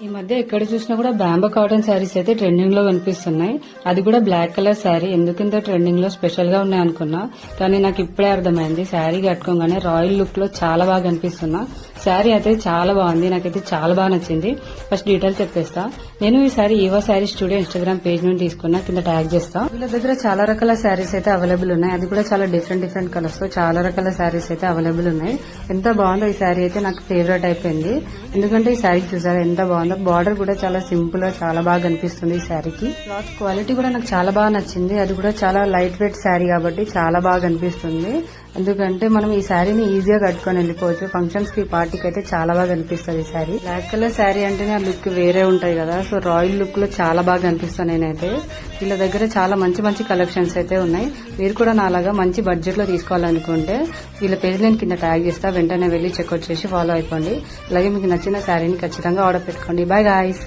ఈ మధ్య ఎక్కడ చూసినా కూడా బాంబో కాటన్ శారీస్ అయితే ట్రెండింగ్ లో కనిపిస్తున్నాయి. అది కూడా బ్లాక్ కలర్ శారీ. ఎందుకింత ట్రెండింగ్ లో స్పెషల్ గా ఉన్నాయి అనుకున్నా, కానీ నాకు ఇప్పుడే అర్థమైంది. శారీ కట్టుకోగానే రాయల్ లుక్ లో చాలా బాగా కనిపిస్తున్నా. శారీ అయితే చాలా బాగుంది, నాకైతే చాలా బాగా నచ్చింది. ఫస్ట్ డీటెయిల్స్ చెప్పేస్తా. నేను ఈ sari Eva sari studio Instagram page నుండి తీసుకున్నా, కింద ట్యాగ్ చేస్తా. వీళ్ళ దగ్గర చాలా రకాల శారీస్ అయితే అవైలబుల్ ఉన్నాయి. అది కూడా చాలా డిఫరెంట్ కలర్స్ తో చాలా రకాల శారీస్ అయితే అవైలబుల్ ఉన్నాయి. ఎంత బాగుందో ఈ శారీ అయితే నాకు ఫేవరెట్ అయిపోయింది. ఎందుకంటే ఈ శారీ చూసారా ఎంత బాగుందో. బార్డర్ కూడా చాలా సింపుల్ గా చాలా బాగా కనిపిస్తుంది ఈ శారీకి. క్లాత్ క్వాలిటీ కూడా నాకు చాలా బాగా నచ్చింది. అది కూడా చాలా లైట్ వెయిట్ శారీ కాబట్టి చాలా బాగా కనిపిస్తుంది. ఎందుకంటే మనం ఈ శారీని ఈజీగా కట్టుకొని వెళ్ళిపోవచ్చు. ఫంక్షన్స్ కి, పార్టీకి అయితే చాలా బాగా కనిపిస్తుంది ఈ శారీ. బ్లాక్ కలర్ శారీ అంటేనే ఆ లుక్ వేరే ఉంటాయి కదా. సో రాయల్ లుక్ లో చాలా బాగా కనిపిస్తాను నేనైతే. వీళ్ళ దగ్గర చాలా మంచి మంచి కలెక్షన్స్ అయితే ఉన్నాయి. మీరు కూడా నాలాగా మంచి బడ్జెట్ లో తీసుకోవాలనుకుంటే వీళ్ళ పేజ్ నేను కింద ట్యాగ్ చేస్తా, వెంటనే వెళ్ళి చెక్అౌట్ చేసి ఫాలో అయిపోండి. అలాగే మీకు నచ్చిన శారీని ఖచ్చితంగా ఆర్డర్ పెట్టుకోండి. By guys.